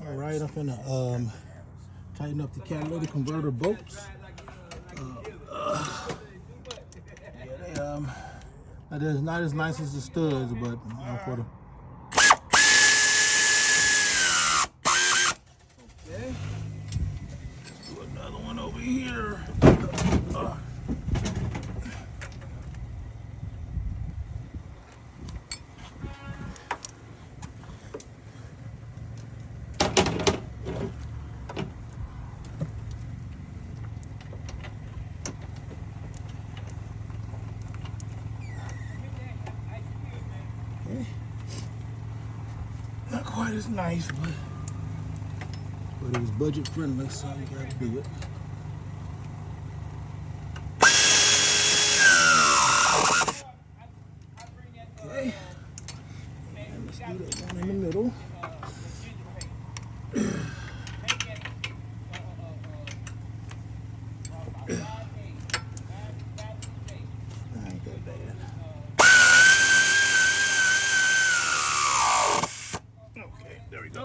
All right, I'm finna tighten up the catalytic converter bolts. Yeah, they not as nice as the studs, but for the okay. Let's do another one over here. Okay. Not quite as nice, but it was budget friendly, so you gotta do it. Okay. And let's do that one in the middle. Ain't that bad. Okay, there we go.